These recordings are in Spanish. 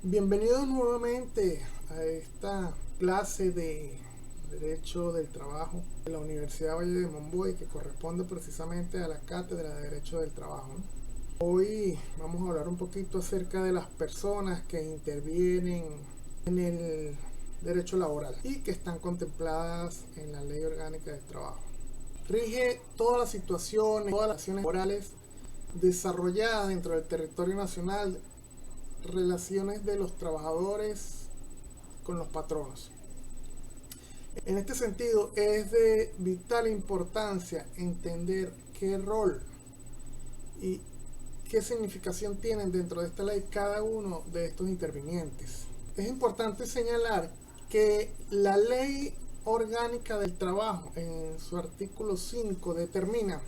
Bienvenidos nuevamente a esta clase de Derecho del Trabajo de la Universidad Valle de Monboy, que corresponde precisamente a la Cátedra de Derecho del Trabajo. Hoy vamos a hablar un poquito acerca de las personas que intervienen en el derecho laboral y que están contempladas en la Ley Orgánica del Trabajo. Rige todas las situaciones, todas las acciones laborales desarrolladas dentro del territorio nacional, relaciones de los trabajadores con los patronos. En este sentido, es de vital importancia entender qué rol y qué significación tienen dentro de esta ley cada uno de estos intervinientes. Es importante señalar que la Ley Orgánica del Trabajo, en su artículo 5, determina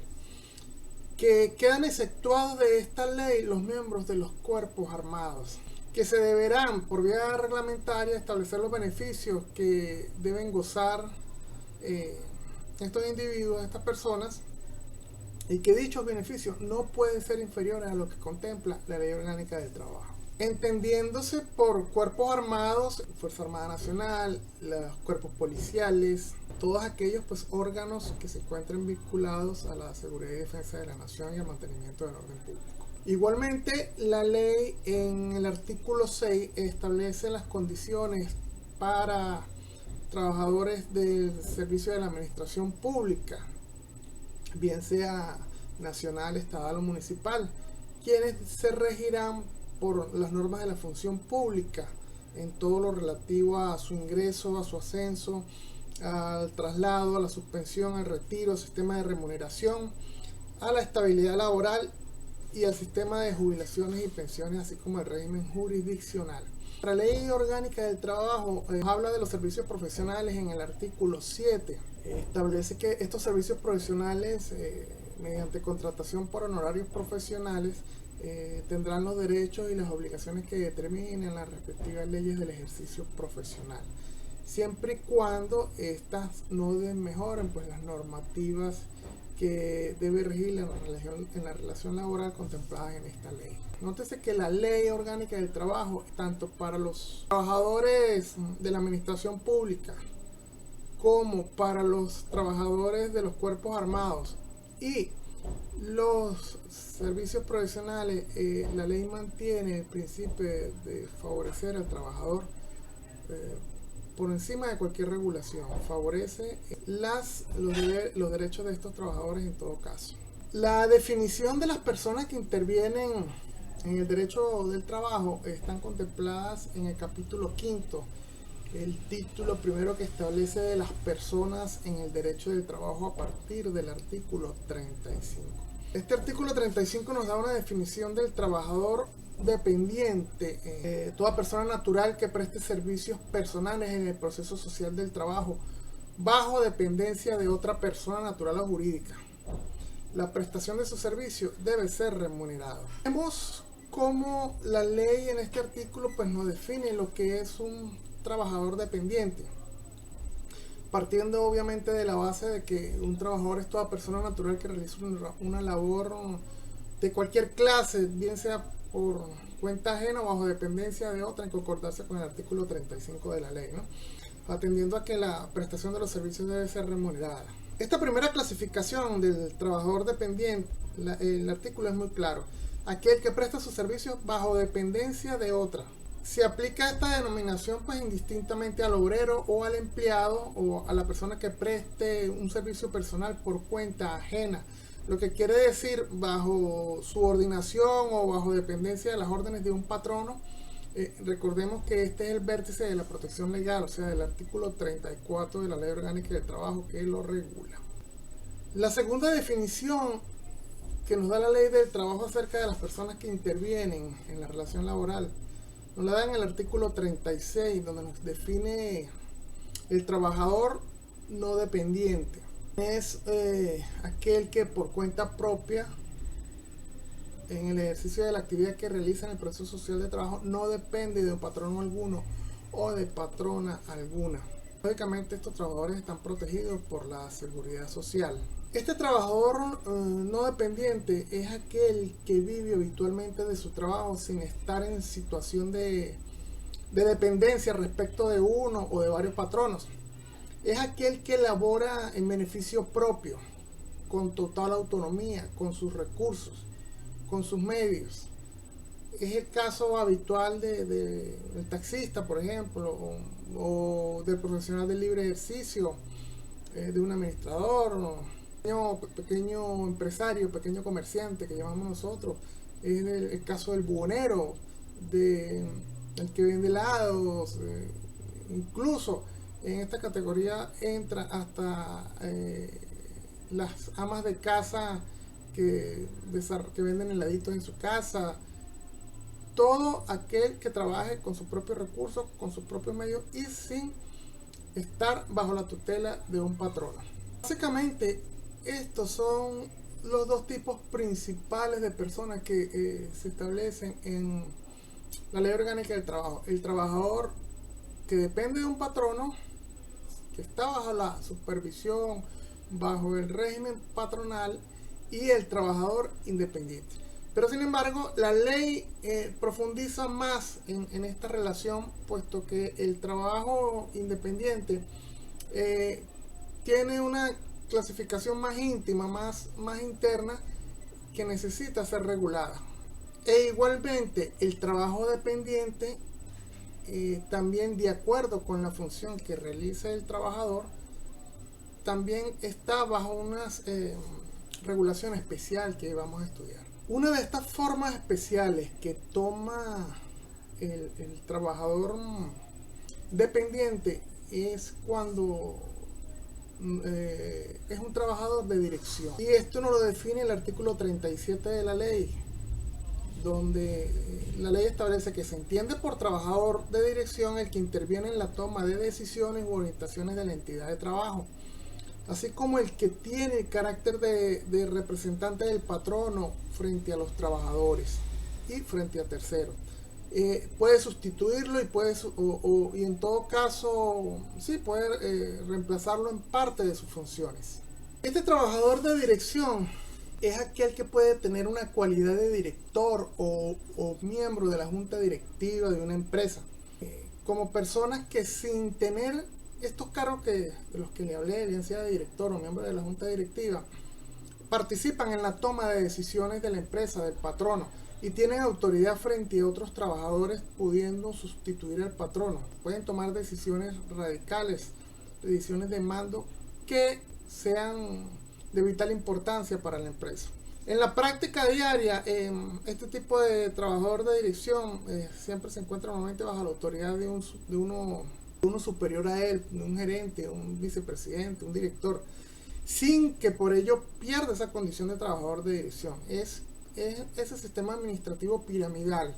que quedan exceptuados de esta ley los miembros de los cuerpos armados, que se deberán por vía reglamentaria establecer los beneficios que deben gozar estos individuos, estas personas, y que dichos beneficios no pueden ser inferiores a lo que contempla la Ley Orgánica del Trabajo. Entendiéndose por cuerpos armados, Fuerza Armada Nacional, los cuerpos policiales, todos aquellos órganos que se encuentren vinculados a la seguridad y defensa de la nación y al mantenimiento del orden público. Igualmente, la ley en el artículo 6 establece las condiciones para trabajadores del servicio de la administración pública, bien sea nacional, estatal o municipal, quienes se regirán por las normas de la función pública en todo lo relativo a su ingreso, a su ascenso, al traslado, a la suspensión, al retiro, al sistema de remuneración, a la estabilidad laboral y al sistema de jubilaciones y pensiones, así como el régimen jurisdiccional. La Ley Orgánica del Trabajo habla de los servicios profesionales en el artículo 7. Establece que estos servicios profesionales, mediante contratación por honorarios profesionales, tendrán los derechos y las obligaciones que determinen las respectivas leyes del ejercicio profesional, siempre y cuando estas no desmejoren las normativas que debe regir en la relación laboral contemplada en esta ley. Nótese que la Ley Orgánica del Trabajo, tanto para los trabajadores de la administración pública como para los trabajadores de los cuerpos armados y los servicios profesionales, la ley mantiene el principio de favorecer al trabajador por encima de cualquier regulación, favorece los derechos de estos trabajadores en todo caso. La definición de las personas que intervienen en el derecho del trabajo están contempladas en el capítulo 5, el título primero, que establece de las personas en el derecho del trabajo a partir del artículo 35. Este artículo 35 nos da una definición del trabajador dependiente, toda persona natural que preste servicios personales en el proceso social del trabajo bajo dependencia de otra persona natural o jurídica. La prestación de su servicio debe ser remunerado. Vemos cómo la ley en este artículo nos define lo que es un trabajador dependiente, partiendo obviamente de la base de que un trabajador es toda persona natural que realiza una labor de cualquier clase, bien sea por cuenta ajena o bajo dependencia de otra, en concordancia con el artículo 35 de la ley, ¿no? Atendiendo a que la prestación de los servicios debe ser remunerada. Esta primera clasificación del trabajador dependiente, el artículo es muy claro: aquel que presta sus servicios bajo dependencia de otra. Se aplica esta denominación indistintamente al obrero o al empleado o a la persona que preste un servicio personal por cuenta ajena, lo que quiere decir bajo subordinación o bajo dependencia de las órdenes de un patrono. Recordemos que este es el vértice de la protección legal, o sea, del artículo 34 de la Ley Orgánica del Trabajo, que lo regula. La segunda definición que nos da la Ley del Trabajo acerca de las personas que intervienen en la relación laboral nos la da en el artículo 36, donde nos define el trabajador no dependiente. Es aquel que por cuenta propia, en el ejercicio de la actividad que realiza en el proceso social de trabajo, no depende de un patrono alguno o de patrona alguna. Lógicamente, estos trabajadores están protegidos por la seguridad social. Este trabajador no dependiente es aquel que vive habitualmente de su trabajo sin estar en situación de de dependencia respecto de uno o de varios patronos. Es aquel que labora en beneficio propio, con total autonomía, con sus recursos, con sus medios. Es el caso habitual del taxista, por ejemplo, o del profesional del libre ejercicio, de un administrador, o pequeño empresario, pequeño comerciante que llamamos nosotros. Es el caso del buhonero, del que vende helados, incluso en esta categoría entra hasta las amas de casa que venden heladitos en su casa. Todo aquel que trabaje con sus propios recursos, con sus propios medios y sin estar bajo la tutela de un patrono. Básicamente, estos son los dos tipos principales de personas que se establecen en la Ley Orgánica del Trabajo. El trabajador que depende de un patrono, que está bajo la supervisión, bajo el régimen patronal, y el trabajador independiente. Pero sin embargo, la ley profundiza más en esta relación, puesto que el trabajo independiente tiene una clasificación más íntima, más interna, que necesita ser regulada. E igualmente, el trabajo dependiente, también de acuerdo con la función que realiza el trabajador, también está bajo una regulación especial que vamos a estudiar. Una de estas formas especiales que toma el trabajador dependiente es cuando es un trabajador de dirección. Y esto nos lo define el artículo 37 de la ley, donde la ley establece que se entiende por trabajador de dirección el que interviene en la toma de decisiones u orientaciones de la entidad de trabajo, así como el que tiene el carácter de representante del patrono frente a los trabajadores y frente a terceros. Puede sustituirlo y en todo caso sí puede reemplazarlo en parte de sus funciones. Este trabajador de dirección es aquel que puede tener una cualidad de director o miembro de la junta directiva de una empresa, como personas que sin tener estos cargos de los que le hablé, bien sea de director o miembro de la junta directiva, participan en la toma de decisiones de la empresa, del patrono, y tienen autoridad frente a otros trabajadores, pudiendo sustituir al patrono. Pueden tomar decisiones radicales, decisiones de mando que sean de vital importancia para la empresa. En la práctica diaria, este tipo de trabajador de dirección siempre se encuentra normalmente bajo la autoridad de uno superior a él, de un gerente, un vicepresidente, un director, sin que por ello pierda esa condición de trabajador de dirección. Es ese sistema administrativo piramidal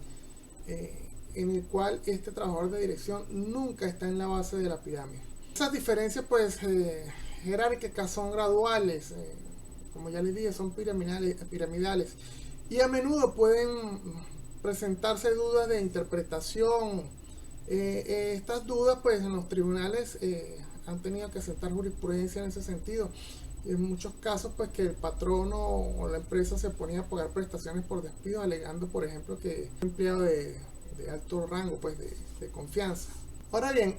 en el cual este trabajador de dirección nunca está en la base de la pirámide. Esas diferencias pues jerárquicas son graduales, como ya les dije, son piramidales, y a menudo pueden presentarse dudas de interpretación. Estas dudas pues en los tribunales han tenido que sentar jurisprudencia en ese sentido. Y en muchos casos pues que el patrono o la empresa se ponía a pagar prestaciones por despido, alegando por ejemplo que es un empleado de alto rango, pues de confianza. Ahora bien,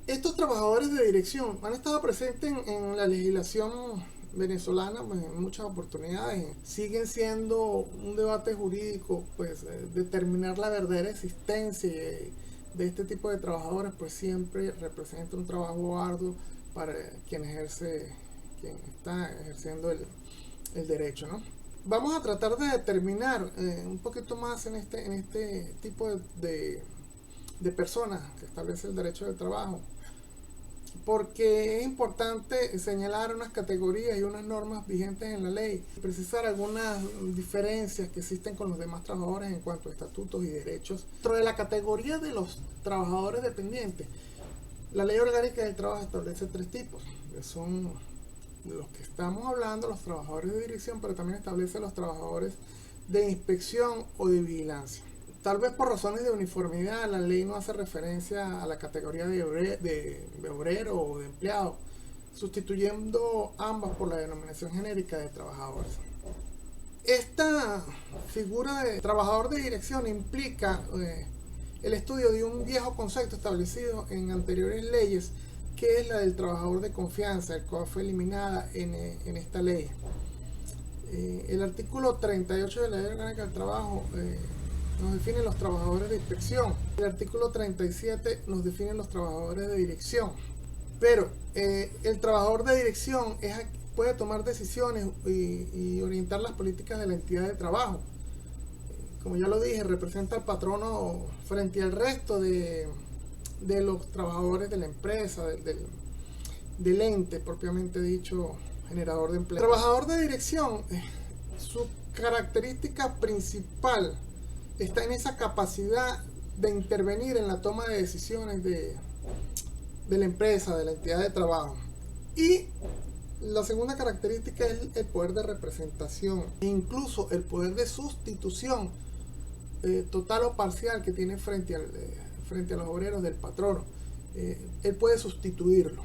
estos trabajadores de dirección han estado presentes en la legislación venezolana pues, en muchas oportunidades. Siguen siendo un debate jurídico, pues determinar la verdadera existencia de este tipo de trabajadores pues siempre representa un trabajo arduo para quien está ejerciendo el derecho, ¿no? Vamos a tratar de determinar un poquito más en este tipo de personas que establece el derecho del trabajo, porque es importante señalar unas categorías y unas normas vigentes en la ley, precisar algunas diferencias que existen con los demás trabajadores en cuanto a estatutos y derechos. Dentro de la categoría de los trabajadores dependientes, la Ley Orgánica del Trabajo establece 3 tipos, que son de los que estamos hablando, los trabajadores de dirección, pero también establece los trabajadores de inspección o de vigilancia. Tal vez por razones de uniformidad, la ley no hace referencia a la categoría de obrero o de empleado, sustituyendo ambas por la denominación genérica de trabajadores. Esta figura de trabajador de dirección implica el estudio de un viejo concepto establecido en anteriores leyes, que es la del trabajador de confianza, el cual fue eliminada en esta ley. El artículo 38 de la Ley Orgánica del Trabajo nos define los trabajadores de inspección. El artículo 37 nos define los trabajadores de dirección. Pero el trabajador de dirección puede tomar decisiones y orientar las políticas de la entidad de trabajo. Como ya lo dije, representa al patrono frente al resto de los trabajadores de la empresa, del ente propiamente dicho, generador de empleo. El trabajador de dirección, su característica principal está en esa capacidad de intervenir en la toma de decisiones de la empresa, de la entidad de trabajo. Y la segunda característica es el poder de representación e incluso el poder de sustitución total o parcial que tiene frente a los obreros del patrono. Él puede sustituirlo.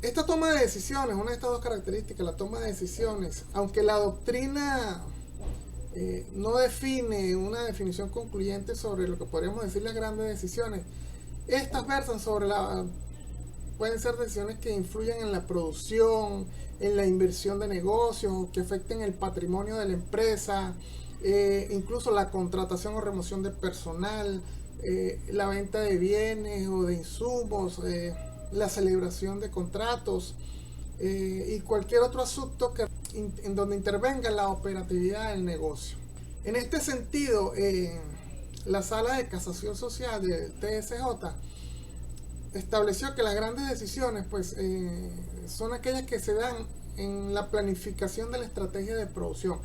Esta toma de decisiones, una de estas dos características, la toma de decisiones, aunque la doctrina no define una definición concluyente sobre lo que podríamos decir las grandes decisiones, estas versan sobre pueden ser decisiones que influyen en la producción, en la inversión de negocios, que afecten el patrimonio de la empresa, incluso la contratación o remoción de personal, la venta de bienes o de insumos, la celebración de contratos y cualquier otro asunto en donde intervenga la operatividad del negocio. En este sentido, la Sala de Casación Social del TSJ estableció que las grandes decisiones son aquellas que se dan en la planificación de la estrategia de producción.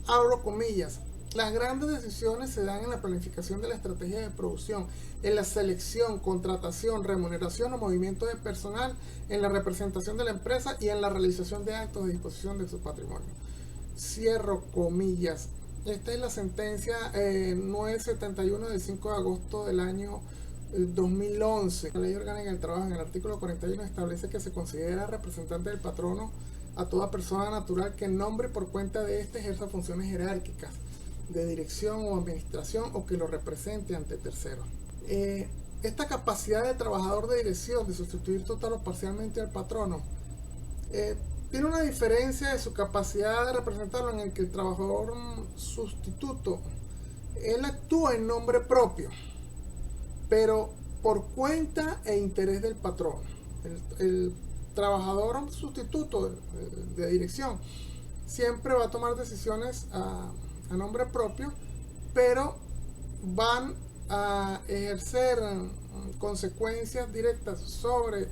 Abro comillas, las grandes decisiones se dan en la planificación de la estrategia de producción, en la selección, contratación, remuneración o movimiento de personal, en la representación de la empresa y en la realización de actos de disposición de su patrimonio. Cierro comillas. Esta es la sentencia 971 del 5 de agosto del año 2011. La Ley Orgánica del Trabajo, en el artículo 41, establece que se considera representante del patrono a toda persona natural que en nombre y por cuenta de éste ejerza funciones jerárquicas de dirección o administración o que lo represente ante terceros. Esta capacidad de trabajador de dirección de sustituir total o parcialmente al patrono tiene una diferencia de su capacidad de representarlo, en el que el trabajador sustituto, él actúa en nombre propio, pero por cuenta e interés del patrono. El trabajador sustituto de dirección siempre va a tomar decisiones a nombre propio, pero van a ejercer consecuencias directas sobre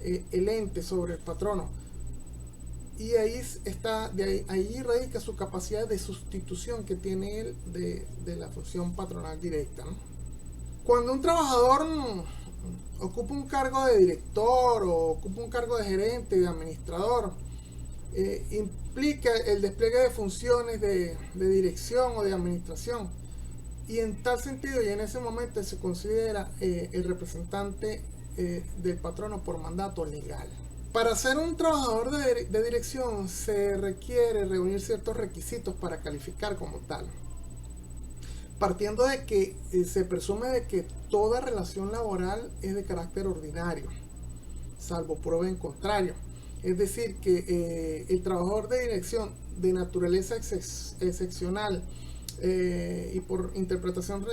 el ente, sobre el patrono. Y ahí radica su capacidad de sustitución que tiene él de la función patronal directa, ¿no? Cuando un trabajador ocupa un cargo de director o ocupa un cargo de gerente, de administrador, implica el despliegue de funciones de dirección o de administración, y en tal sentido y en ese momento se considera el representante del patrono por mandato legal. Para ser un trabajador de dirección se requiere reunir ciertos requisitos para calificar como tal, partiendo de que se presume de que toda relación laboral es de carácter ordinario, salvo prueba en contrario. Es decir, que el trabajador de dirección de naturaleza excepcional y por interpretación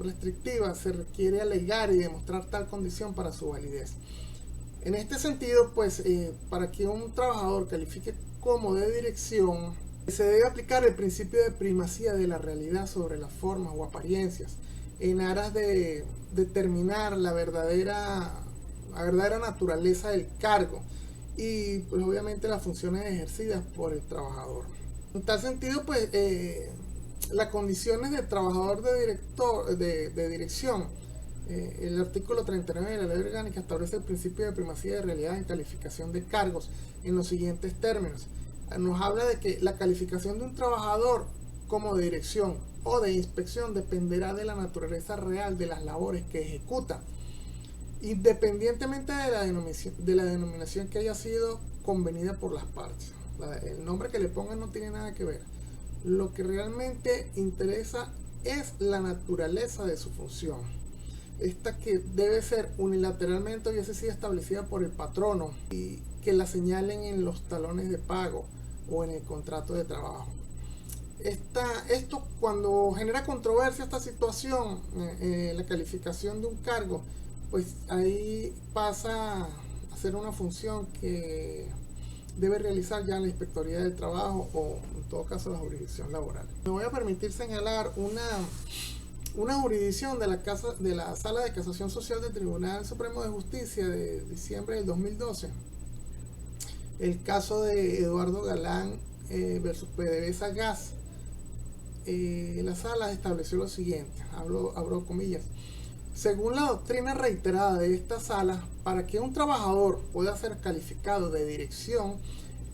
restrictiva se requiere alegar y demostrar tal condición para su validez. En este sentido, para que un trabajador califique como de dirección, se debe aplicar el principio de primacía de la realidad sobre las formas o apariencias, en aras de determinar la verdadera naturaleza del cargo y obviamente las funciones ejercidas por el trabajador. En tal sentido, las condiciones del trabajador de dirección, el artículo 39 de la Ley Orgánica establece el principio de primacía de realidad en calificación de cargos en los siguientes términos. Nos habla de que la calificación de un trabajador como de dirección o de inspección dependerá de la naturaleza real de las labores que ejecuta, independientemente de la denominación que haya sido convenida por las partes. El nombre que le pongan no tiene nada que ver. Lo que realmente interesa es la naturaleza de su función. Esta que debe ser unilateralmente hubiese sido establecida por el patrono y que la señalen en los talones de pago o en el contrato de trabajo. Esto cuando genera controversia esta situación, la calificación de un cargo, pues ahí pasa a ser una función que debe realizar ya la Inspectoría del Trabajo o en todo caso la jurisdicción laboral. Me voy a permitir señalar una jurisdicción de la Sala de Casación Social del Tribunal Supremo de Justicia de diciembre del 2012. El caso de Eduardo Galán versus PDVSA Gas. La sala estableció lo siguiente, abro comillas: según la doctrina reiterada de esta sala, para que un trabajador pueda ser calificado de dirección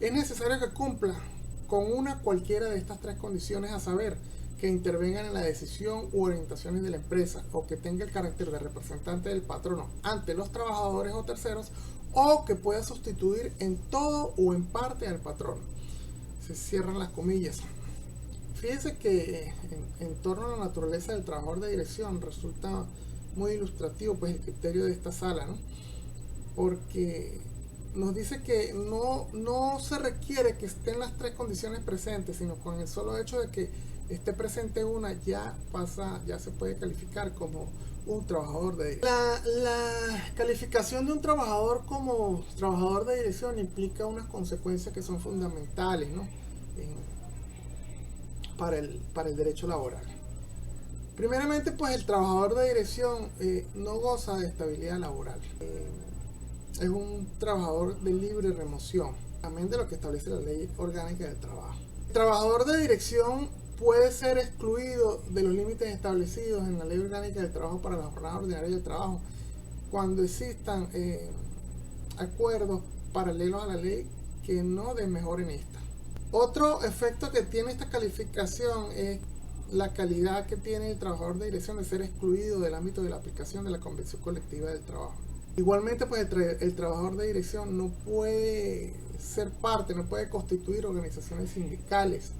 es necesario que cumpla con una cualquiera de estas tres condiciones, a saber, que intervengan en la decisión u orientaciones de la empresa, o que tenga el carácter de representante del patrono ante los trabajadores o terceros, o que pueda sustituir en todo o en parte al patrono. Se cierran las comillas. Fíjense que en torno a la naturaleza del trabajador de dirección resulta muy ilustrativo pues el criterio de esta sala, ¿no? Porque nos dice que no se requiere que estén las tres condiciones presentes, sino con el solo hecho de que esté presente una ya se puede calificar como un trabajador de dirección. La calificación de un trabajador como trabajador de dirección implica unas consecuencias que son fundamentales, ¿no? Para el derecho laboral. Primeramente, pues el trabajador de dirección no goza de estabilidad laboral. Es un trabajador de libre remoción, también de lo que establece la Ley Orgánica del Trabajo. El trabajador de dirección puede ser excluido de los límites establecidos en la Ley Orgánica del Trabajo para la jornada ordinaria del trabajo cuando existan acuerdos paralelos a la ley que no desmejoren esta. Otro efecto que tiene esta calificación es la calidad que tiene el trabajador de dirección de ser excluido del ámbito de la aplicación de la Convención Colectiva del Trabajo. Igualmente, pues el trabajador de dirección no puede ser parte, no puede constituir organizaciones sindicales,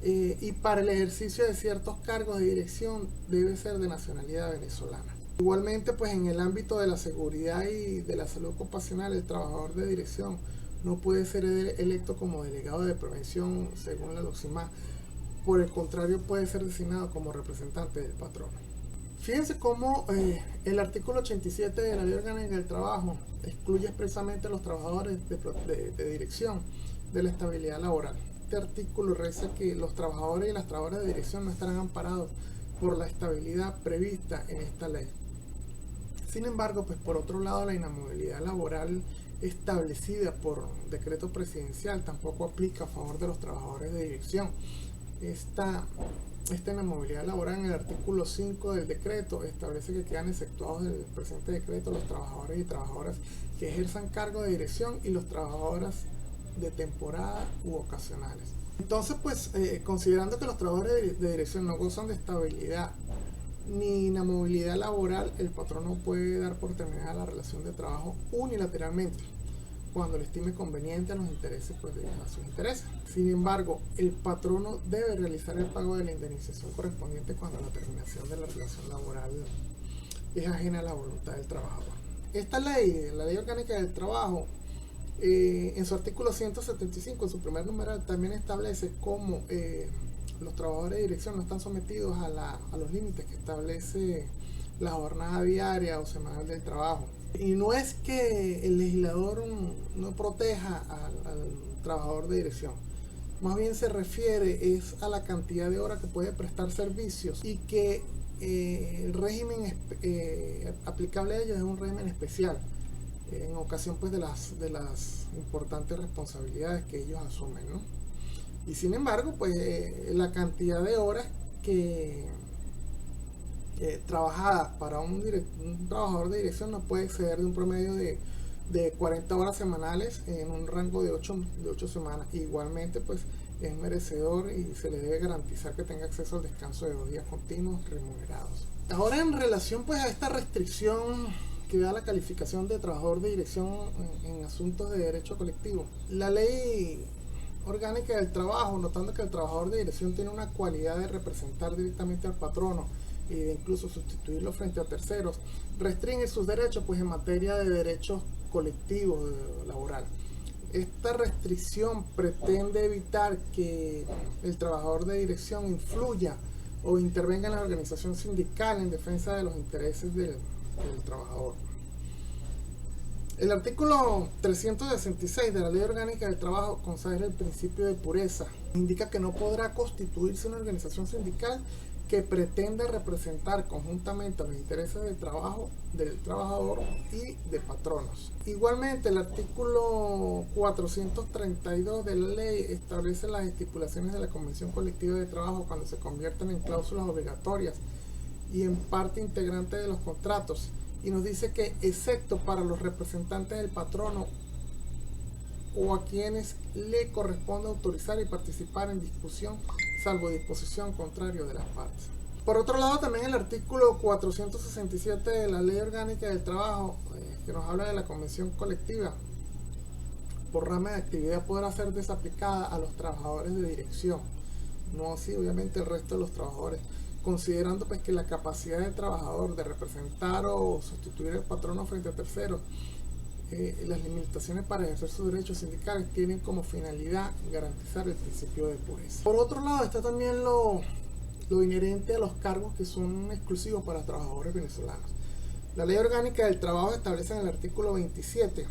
y para el ejercicio de ciertos cargos de dirección debe ser de nacionalidad venezolana. Igualmente, pues en el ámbito de la seguridad y de la salud ocupacional, el trabajador de dirección no puede ser electo como delegado de prevención según la LOCIMA. Por el contrario, puede ser designado como representante del patrono. Fíjense cómo el artículo 87 de la Ley Orgánica del Trabajo excluye expresamente a los trabajadores de dirección de la estabilidad laboral. Este artículo reza que los trabajadores y las trabajadoras de dirección no estarán amparados por la estabilidad prevista en esta ley. Sin embargo, pues por otro lado, la inamovilidad laboral establecida por decreto presidencial tampoco aplica a favor de los trabajadores de dirección. Esta inamovilidad laboral en el artículo 5 del decreto establece que quedan exceptuados del presente decreto los trabajadores y trabajadoras que ejerzan cargo de dirección y los trabajadoras de temporada u ocasionales. Entonces, pues considerando que los trabajadores de dirección no gozan de estabilidad ni inamovilidad laboral, el patrono puede dar por terminada la relación de trabajo unilateralmente cuando le estime conveniente a los intereses, pues a sus intereses. Sin embargo, el patrono debe realizar el pago de la indemnización correspondiente cuando la terminación de la relación laboral es ajena a la voluntad del trabajador. Esta ley, la Ley Orgánica del Trabajo, en su artículo 175, en su primer numeral, también establece cómo los trabajadores de dirección no están sometidos a los límites que establece la jornada diaria o semanal del trabajo. Y no es que el legislador no proteja al trabajador de dirección, más bien se refiere a la cantidad de horas que puede prestar servicios, y que el régimen aplicable a ellos es un régimen especial en ocasión pues de las importantes responsabilidades que ellos asumen, ¿no? Y sin embargo, pues la cantidad de horas que trabajadas para un trabajador de dirección no puede exceder de un promedio de 40 horas semanales en un rango de 8 semanas. Igualmente, pues es merecedor y se le debe garantizar que tenga acceso al descanso de 2 días continuos remunerados. Ahora, en relación pues a esta restricción que da la calificación de trabajador de dirección en asuntos de derecho colectivo, la ley orgánica del trabajo, notando que el trabajador de dirección tiene una cualidad de representar directamente al patrono y de incluso sustituirlo frente a terceros, restringe sus derechos pues en materia de derechos colectivos laboral. Esta restricción pretende evitar que el trabajador de dirección influya o intervenga en la organización sindical en defensa de los intereses del trabajador. El artículo 366 de la Ley Orgánica del Trabajo consagra el principio de pureza. Indica que no podrá constituirse una organización sindical que pretenda representar conjuntamente los intereses del trabajo, del trabajador y de patronos. Igualmente, el artículo 432 de la ley establece las estipulaciones de la Convención Colectiva de Trabajo cuando se convierten en cláusulas obligatorias y en parte integrante de los contratos, y nos dice que excepto para los representantes del patrono o a quienes le corresponde autorizar y participar en discusión, salvo disposición contraria de las partes. Por otro lado, también el artículo 467 de la Ley Orgánica del Trabajo, que nos habla de la convención colectiva, por rama de actividad podrá ser desaplicada a los trabajadores de dirección, no así obviamente el resto de los trabajadores, considerando pues que la capacidad del trabajador de representar o sustituir al patrono frente a terceros, las limitaciones para ejercer sus derechos sindicales tienen como finalidad garantizar el principio de pureza. Por otro lado está también lo inherente a los cargos que son exclusivos para trabajadores venezolanos. La Ley Orgánica del Trabajo establece en el artículo 27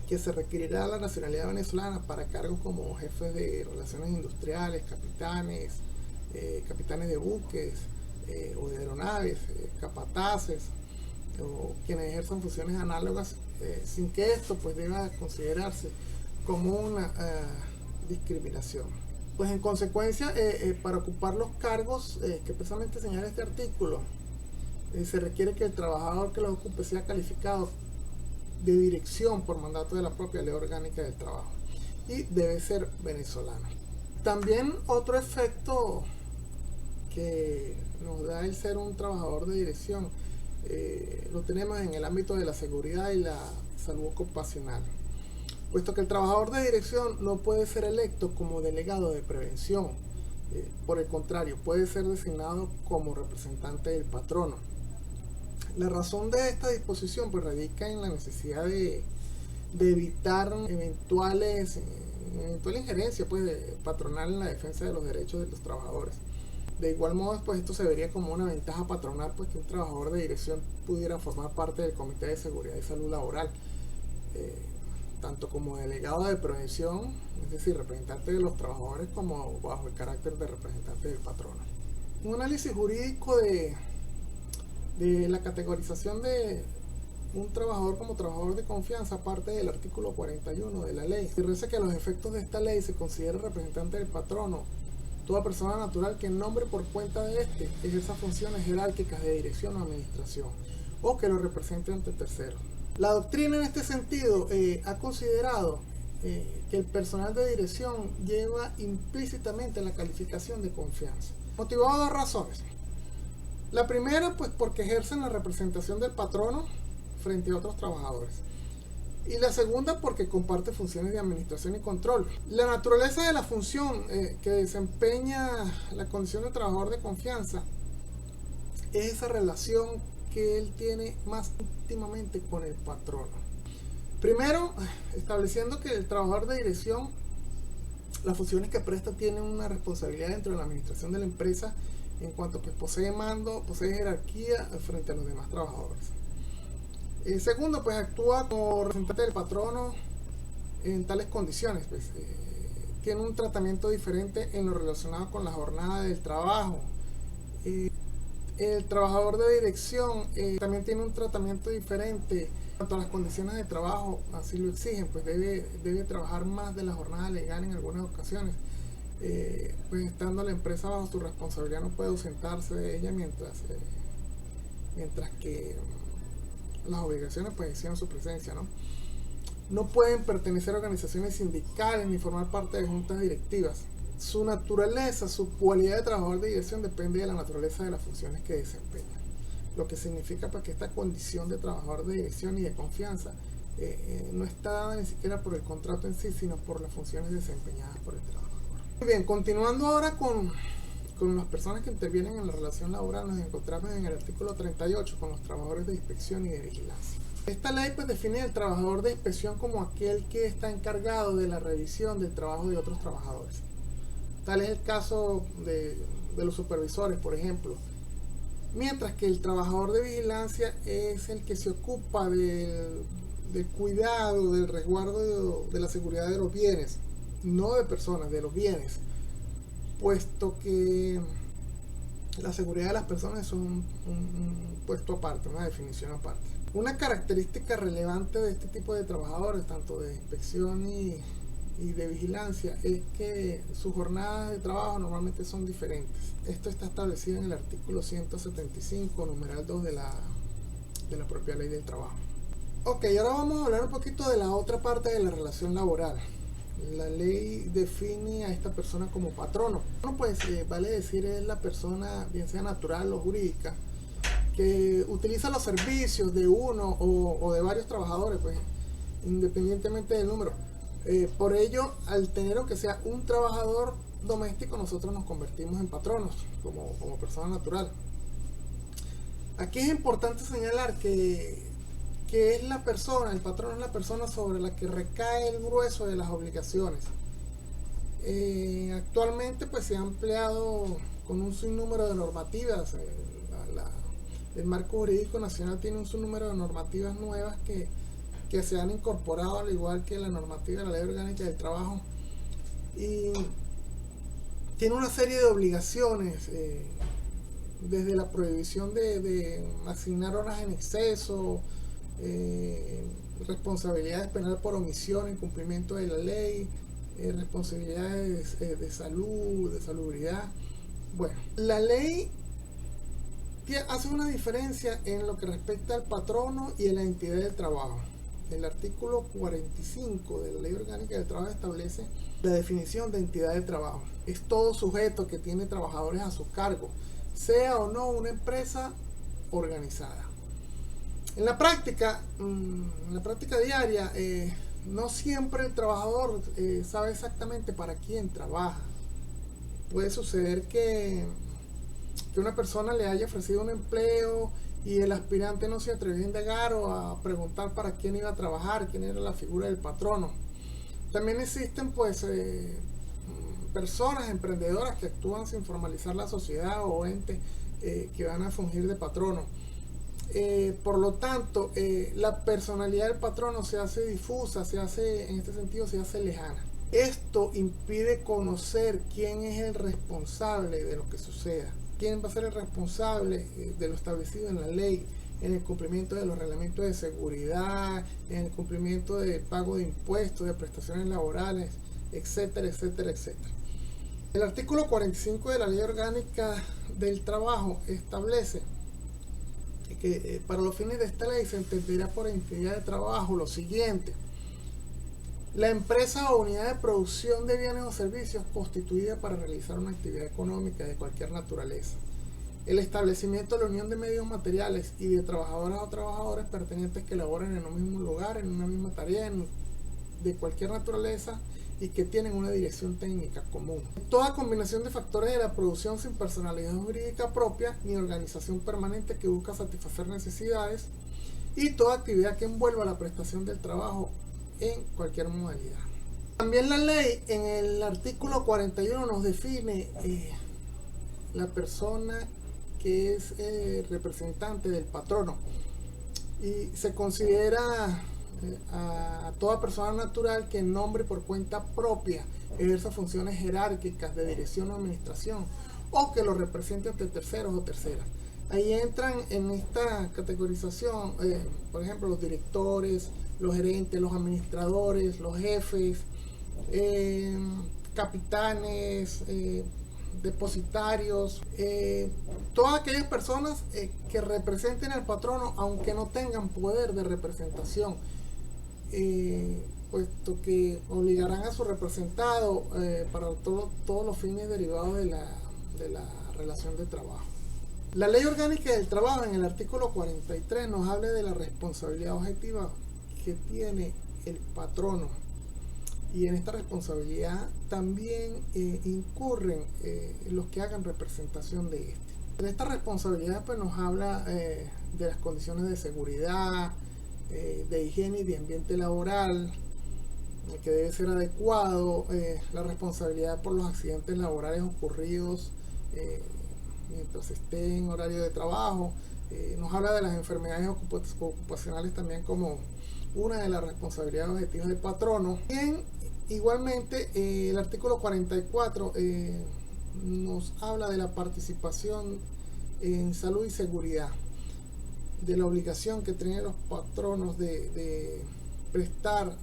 que se requerirá la nacionalidad venezolana para cargos como jefes de relaciones industriales, capitanes, capitanes de buques o de aeronaves, capataces o quienes ejerzan funciones análogas, sin que esto pues deba considerarse como una discriminación. Pues en consecuencia, para ocupar los cargos que precisamente señala este artículo, se requiere que el trabajador que los ocupe sea calificado de dirección por mandato de la propia Ley Orgánica del Trabajo y debe ser venezolano. También otro efecto que nos da el ser un trabajador de dirección lo tenemos en el ámbito de la seguridad y la salud ocupacional, puesto que el trabajador de dirección no puede ser electo como delegado de prevención, por el contrario, puede ser designado como representante del patrono. La razón de esta disposición pues radica en la necesidad de evitar eventual injerencia pues, patronal en la defensa de los derechos de los trabajadores. De igual modo, pues esto se vería como una ventaja patronal, pues que un trabajador de dirección pudiera formar parte del Comité de Seguridad y Salud Laboral, tanto como delegado de prevención, es decir, representante de los trabajadores, como bajo el carácter de representante del patrono. Un análisis jurídico de la categorización de un trabajador como trabajador de confianza parte del artículo 41 de la ley. Se dice que a los efectos de esta ley se considera representante del patrono toda persona natural que en nombre por cuenta de este ejerza funciones jerárquicas de dirección o administración o que lo represente ante terceros. La doctrina en este sentido ha considerado que el personal de dirección lleva implícitamente la calificación de confianza, motivado a dos razones. La primera, pues porque ejercen la representación del patrono frente a otros trabajadores. Y la segunda, porque comparte funciones de administración y control. La naturaleza de la función que desempeña la condición de trabajador de confianza es esa relación que él tiene más íntimamente con el patrono. Primero, estableciendo que el trabajador de dirección, las funciones que presta tienen una responsabilidad dentro de la administración de la empresa en cuanto pues posee mando, posee jerarquía frente a los demás trabajadores. Segundo, pues actúa como representante del patrono en tales condiciones, pues tiene un tratamiento diferente en lo relacionado con la jornada del trabajo. El trabajador de dirección también tiene un tratamiento diferente en cuanto a las condiciones de trabajo, así lo exigen, pues debe trabajar más de la jornada legal en algunas ocasiones. Pues estando la empresa bajo su responsabilidad no puede ausentarse de ella mientras que las obligaciones pues exigen su presencia, ¿no? No pueden pertenecer a organizaciones sindicales ni formar parte de juntas directivas. Su naturaleza, su cualidad de trabajador de dirección depende de la naturaleza de las funciones que desempeña, lo que significa pues que esta condición de trabajador de dirección y de confianza no está dada ni siquiera por el contrato en sí, sino por las funciones desempeñadas por el trabajador. Muy bien, continuando ahora con las personas que intervienen en la relación laboral, nos encontramos en el artículo 38 con los trabajadores de inspección y de vigilancia. Esta ley pues define al trabajador de inspección como aquel que está encargado de la revisión del trabajo de otros trabajadores. Tal es el caso de los supervisores, por ejemplo. Mientras que el trabajador de vigilancia es el que se ocupa del cuidado, del resguardo de la seguridad de los bienes, no de personas, de los bienes, puesto que la seguridad de las personas es un puesto aparte, una definición aparte. Una característica relevante de este tipo de trabajadores, tanto de inspección y de vigilancia, es que sus jornadas de trabajo normalmente son diferentes. Esto está establecido en el artículo 175, numeral 2 de la propia ley del trabajo. Ok, ahora vamos a hablar un poquito de la otra parte de la relación laboral. La ley define a esta persona como patrono. Bueno, pues vale decir es la persona, bien sea natural o jurídica, que utiliza los servicios de uno o de varios trabajadores, pues independientemente del número. Por ello, al tener aunque sea un trabajador doméstico, nosotros nos convertimos en patronos como persona natural. Aquí es importante señalar que es la persona, el patrón es la persona sobre la que recae el grueso de las obligaciones. Actualmente pues se ha empleado con un sinnúmero de normativas. El marco jurídico nacional tiene un sinnúmero de normativas nuevas que se han incorporado, al igual que la normativa de la Ley Orgánica del Trabajo, y tiene una serie de obligaciones, desde la prohibición de asignar horas en exceso, responsabilidades penales por omisión, incumplimiento de la ley, responsabilidades de salud, de salubridad. Bueno, la ley hace una diferencia en lo que respecta al patrono y a la entidad del trabajo. El artículo 45 de la Ley Orgánica del Trabajo establece la definición de entidad de trabajo. Es todo sujeto que tiene trabajadores a su cargo, sea o no una empresa organizada. En la práctica diaria, no siempre el trabajador sabe exactamente para quién trabaja. Puede suceder que una persona le haya ofrecido un empleo y el aspirante no se atrevió a indagar o a preguntar para quién iba a trabajar, quién era la figura del patrono. También existen pues personas emprendedoras que actúan sin formalizar la sociedad o ente que van a fungir de patrono. Por lo tanto, la personalidad del patrono se hace difusa, en este sentido se hace lejana. Esto impide conocer quién es el responsable de lo que suceda, quién va a ser el responsable de lo establecido en la ley, en el cumplimiento de los reglamentos de seguridad, en el cumplimiento del pago de impuestos, de prestaciones laborales, etcétera, etcétera, etcétera. El artículo 45 de la Ley Orgánica del Trabajo establece que para los fines de esta ley se entenderá por entidad de trabajo lo siguiente: la empresa o unidad de producción de bienes o servicios constituida para realizar una actividad económica de cualquier naturaleza, el establecimiento de la unión de medios materiales y de trabajadoras o trabajadores pertenecientes que laboran en un mismo lugar, en una misma tarea, de cualquier naturaleza, y que tienen una dirección técnica común. Toda combinación de factores de la producción sin personalidad jurídica propia ni organización permanente que busca satisfacer necesidades, y toda actividad que envuelva la prestación del trabajo en cualquier modalidad. También la ley en el artículo 41 nos define la persona que es representante del patrono, y se considera a toda persona natural que en nombre por cuenta propia ejerza funciones jerárquicas de dirección o administración, o que lo represente ante terceros o terceras. Ahí entran en esta categorización, por ejemplo, los directores, los gerentes, los administradores, los jefes, capitanes, depositarios, todas aquellas personas que representen al patrono aunque no tengan poder de representación, puesto que obligarán a su representado para todos los fines derivados de la relación de trabajo. La Ley Orgánica del Trabajo en el artículo 43 nos habla de la responsabilidad objetiva que tiene el patrono, y en esta responsabilidad también incurren los que hagan representación de este. En esta responsabilidad pues nos habla de las condiciones de seguridad, de higiene y de ambiente laboral, que debe ser adecuado, la responsabilidad por los accidentes laborales ocurridos mientras esté en horario de trabajo. Nos habla de las enfermedades ocupacionales también como una de las responsabilidades objetivas del patrono. Bien, igualmente el artículo 44 nos habla de la participación en salud y seguridad, de la obligación que tienen los patronos de prestar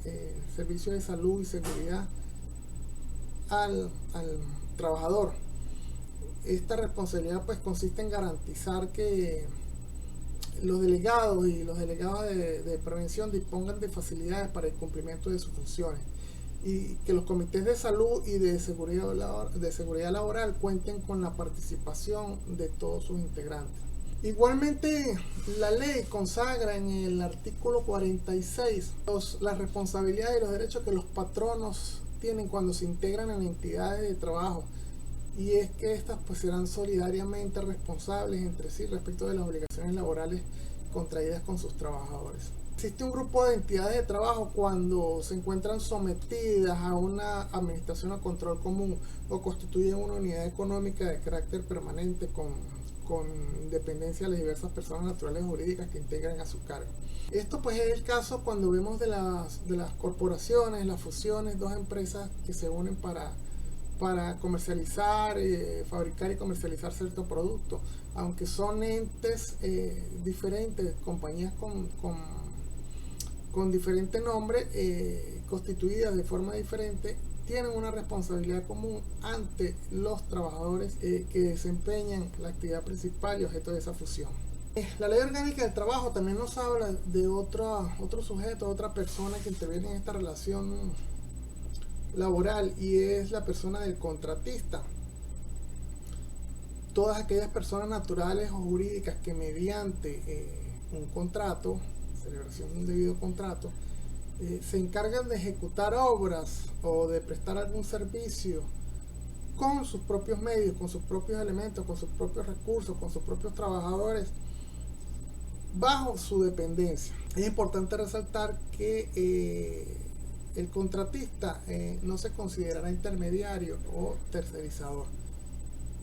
servicios de salud y seguridad al trabajador. Esta responsabilidad pues consiste en garantizar que los delegados y los delegados de prevención dispongan de facilidades para el cumplimiento de sus funciones, y que los comités de salud y de seguridad laboral cuenten con la participación de todos sus integrantes. Igualmente, la ley consagra en el artículo 46 las responsabilidades y los derechos que los patronos tienen cuando se integran en entidades de trabajo, y es que estas pues serán solidariamente responsables entre sí respecto de las obligaciones laborales contraídas con sus trabajadores. Existe un grupo de entidades de trabajo cuando se encuentran sometidas a una administración o control común o constituyen una unidad económica de carácter permanente con independencia de las diversas personas naturales o jurídicas que integran a su cargo. Esto pues es el caso cuando vemos de las corporaciones, las fusiones, dos empresas que se unen para comercializar, fabricar y comercializar cierto producto, aunque son entes diferentes, compañías con diferente nombre, constituidas de forma diferente, tienen una responsabilidad común ante los trabajadores que desempeñan la actividad principal y objeto de esa fusión. La Ley Orgánica del Trabajo también nos habla de otro sujeto, otra persona que interviene en esta relación laboral, y es la persona del contratista. Todas aquellas personas naturales o jurídicas que mediante un contrato, celebración de un debido contrato, se encargan de ejecutar obras o de prestar algún servicio con sus propios medios, con sus propios elementos, con sus propios recursos, con sus propios trabajadores, bajo su dependencia. Es importante resaltar que el contratista no se considerará intermediario o tercerizador.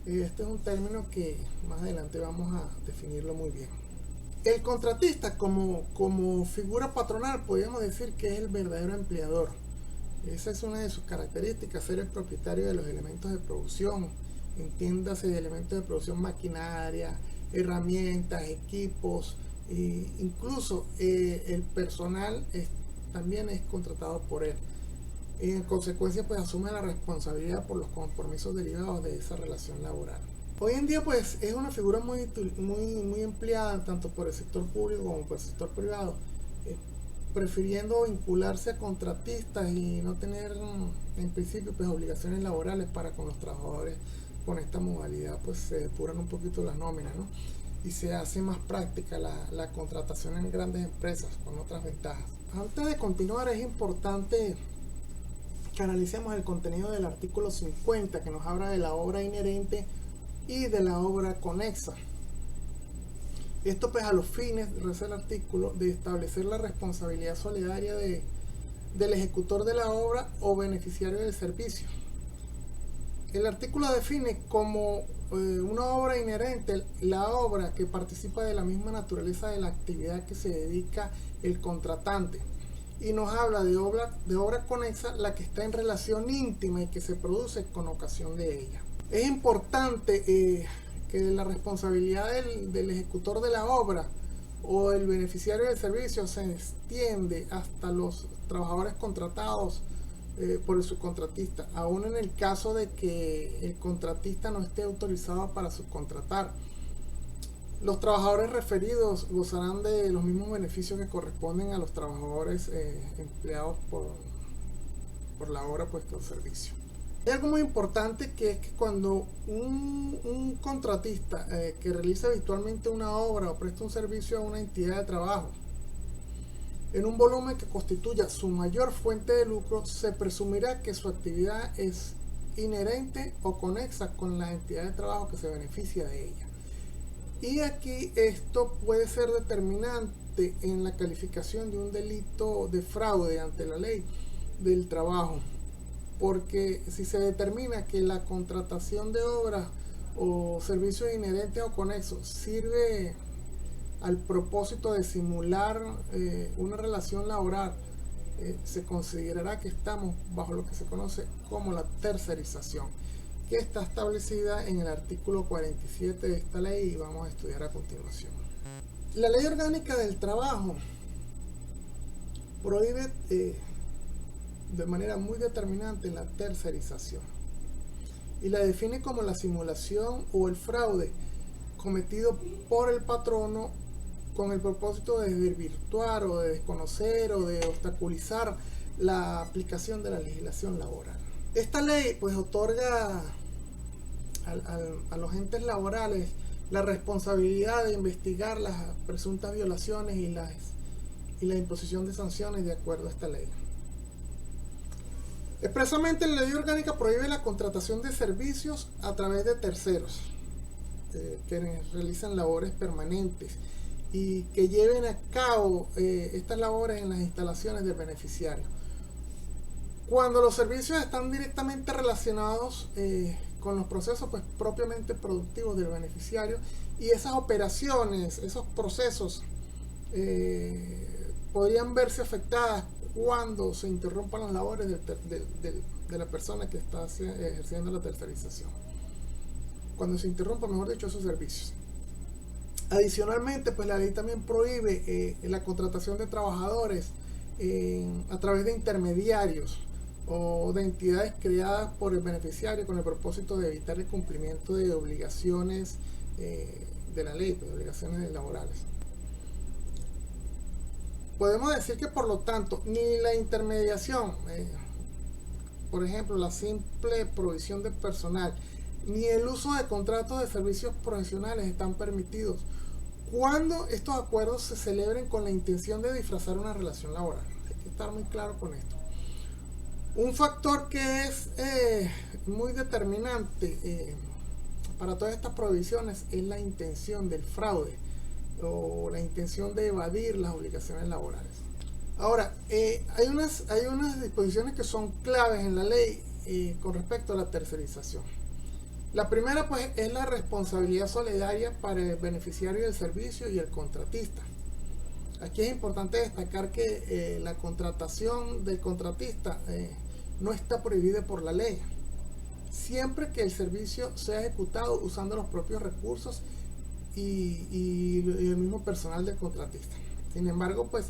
Este es un término que más adelante vamos a definirlo muy bien. El contratista como figura patronal podríamos decir que es el verdadero empleador. Esa es una de sus características, ser el propietario de los elementos de producción, entiéndase de elementos de producción, maquinaria, herramientas, equipos, incluso el personal también es contratado por él. En consecuencia pues asume la responsabilidad por los compromisos derivados de esa relación laboral. Hoy en día pues es una figura muy empleada tanto por el sector público como por el sector privado, prefiriendo vincularse a contratistas y no tener en principio pues obligaciones laborales para con los trabajadores. Con esta modalidad pues se depuran un poquito las nóminas, ¿no? Y se hace más práctica la contratación en grandes empresas con otras ventajas. Antes de continuar, es importante que analicemos el contenido del artículo 50, que nos habla de la obra inherente y de la obra conexa. Esto pues a los fines, reza el artículo, de establecer la responsabilidad solidaria del ejecutor de la obra o beneficiario del servicio. El artículo define como una obra inherente la obra que participa de la misma naturaleza de la actividad que se dedica el contratante, y nos habla de obra conexa la que está en relación íntima y que se produce con ocasión de ella. Es importante que la responsabilidad del ejecutor de la obra o el beneficiario del servicio se extiende hasta los trabajadores contratados por el subcontratista, aún en el caso de que el contratista no esté autorizado para subcontratar. Los trabajadores referidos gozarán de los mismos beneficios que corresponden a los trabajadores empleados por la obra puesta al servicio. Hay algo muy importante, que es que cuando un contratista que realiza habitualmente una obra o presta un servicio a una entidad de trabajo en un volumen que constituya su mayor fuente de lucro, se presumirá que su actividad es inherente o conexa con la entidad de trabajo que se beneficia de ella. Y aquí esto puede ser determinante en la calificación de un delito de fraude ante la ley del trabajo, porque si se determina que la contratación de obras o servicios inherentes o conexos sirve al propósito de simular una relación laboral, se considerará que estamos bajo lo que se conoce como la tercerización, que está establecida en el artículo 47 de esta ley y vamos a estudiar a continuación. La Ley Orgánica del Trabajo prohíbe de manera muy determinante la tercerización y la define como la simulación o el fraude cometido por el patrono con el propósito de desvirtuar o de desconocer o de obstaculizar la aplicación de la legislación laboral. Esta ley pues otorga a los entes laborales la responsabilidad de investigar las presuntas violaciones y la imposición de sanciones de acuerdo a esta ley. Expresamente, la ley orgánica prohíbe la contratación de servicios a través de terceros que realizan labores permanentes y que lleven a cabo estas labores en las instalaciones del beneficiario. Cuando los servicios están directamente relacionados con los procesos pues, propiamente productivos del beneficiario, y esas operaciones, esos procesos podrían verse afectadas cuando se interrumpan las labores de la persona que está ejerciendo la tercerización. Cuando se interrumpa, mejor dicho, esos servicios. Adicionalmente, pues la ley también prohíbe la contratación de trabajadores a través de intermediarios o de entidades creadas por el beneficiario con el propósito de evitar el cumplimiento de obligaciones de la ley, de obligaciones laborales. Podemos decir que, por lo tanto, ni la intermediación, por ejemplo, la simple provisión de personal, ni el uso de contratos de servicios profesionales están permitidos cuando estos acuerdos se celebren con la intención de disfrazar una relación laboral. Hay que estar muy claro con esto. Un factor que es muy determinante para todas estas prohibiciones es la intención del fraude o la intención de evadir las obligaciones laborales. Ahora, hay unas disposiciones que son claves en la ley con respecto a la tercerización. La primera pues es la responsabilidad solidaria para el beneficiario del servicio y el contratista. Aquí es importante destacar que la contratación del contratista no está prohibida por la ley, siempre que el servicio sea ejecutado usando los propios recursos y el mismo personal del contratista. Sin embargo, pues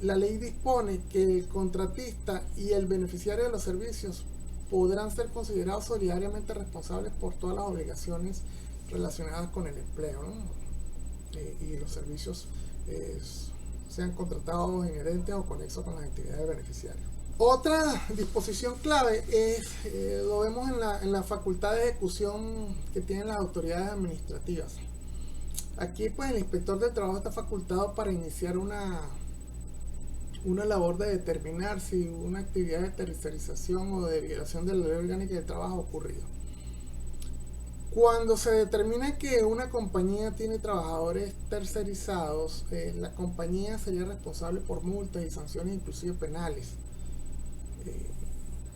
la ley dispone que el contratista y el beneficiario de los servicios podrán ser considerados solidariamente responsables por todas las obligaciones relacionadas con el empleo, ¿no? Y los servicios sean contratados inherentes o conexos con las actividades del beneficiario. Otra disposición clave es, lo vemos en la facultad de ejecución que tienen las autoridades administrativas. Aquí pues el inspector del trabajo está facultado para iniciar una labor de determinar si una actividad de tercerización o de violación de la ley orgánica del trabajo ha ocurrido. Cuando se determina que una compañía tiene trabajadores tercerizados, la compañía sería responsable por multas y sanciones inclusive penales.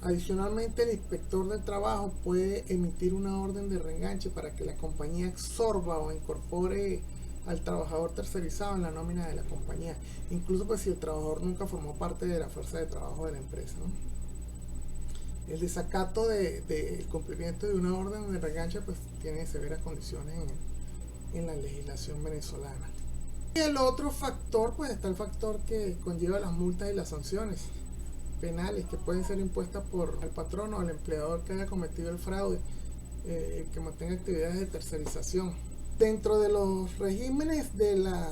Adicionalmente, el inspector del trabajo puede emitir una orden de reenganche para que la compañía absorba o incorpore al trabajador tercerizado en la nómina de la compañía, incluso pues si el trabajador nunca formó parte de la fuerza de trabajo de la empresa, ¿no? El desacato del cumplimiento de una orden de reenganche pues tiene severas condiciones en la legislación venezolana. Y el otro factor pues está el factor que conlleva las multas y las sanciones penales que pueden ser impuestas por el patrono o el empleador que haya cometido el fraude, que mantenga actividades de tercerización. Dentro de los regímenes de la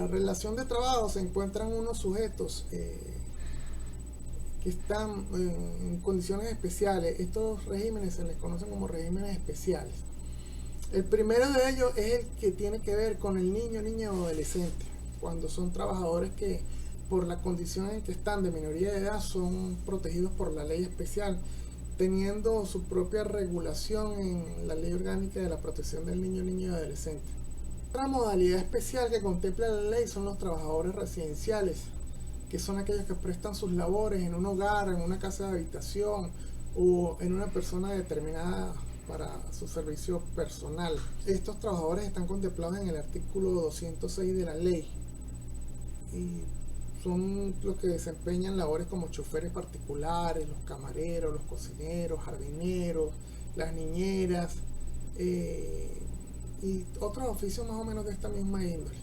relación de trabajo se encuentran unos sujetos que están en condiciones especiales. Estos regímenes se les conocen como regímenes especiales. El primero de ellos es el que tiene que ver con el niño, niña o adolescente. cuando son trabajadores que por la condición en que están de minoría de edad son protegidos por la ley especial, teniendo su propia regulación en la Ley Orgánica de la Protección del Niño, Niña y Adolescente. Otra modalidad especial que contempla la ley son los trabajadores residenciales, que son aquellos que prestan sus labores en un hogar, en una casa de habitación o en una persona determinada para su servicio personal. Estos trabajadores están contemplados en el artículo 206 de la ley y son los que desempeñan labores como choferes particulares, los camareros, los cocineros, jardineros, las niñeras y otros oficios más o menos de esta misma índole.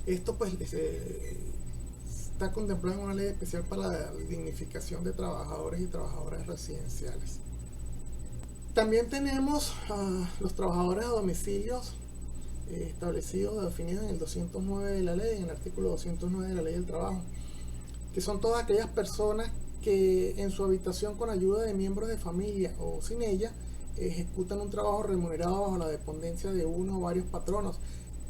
Esto pues está contemplado en una ley especial para la dignificación de trabajadores y trabajadoras residenciales. También tenemos a los trabajadores a domicilios establecidos o definidos en el 209 de la ley, en el artículo 209 de la ley del trabajo, que son todas aquellas personas que en su habitación con ayuda de miembros de familia o sin ella ejecutan un trabajo remunerado bajo la dependencia de uno o varios patronos,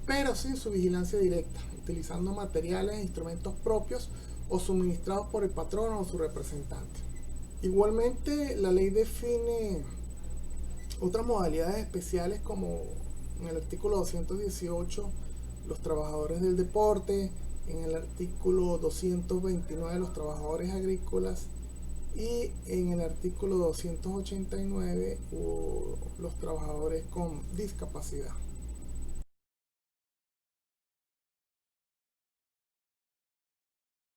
pero sin su vigilancia directa, utilizando materiales e instrumentos propios o suministrados por el patrono o su representante. Igualmente, la ley define otras modalidades especiales como en el artículo 218 los trabajadores del deporte, en el artículo 229 los trabajadores agrícolas y en el artículo 289 los trabajadores con discapacidad.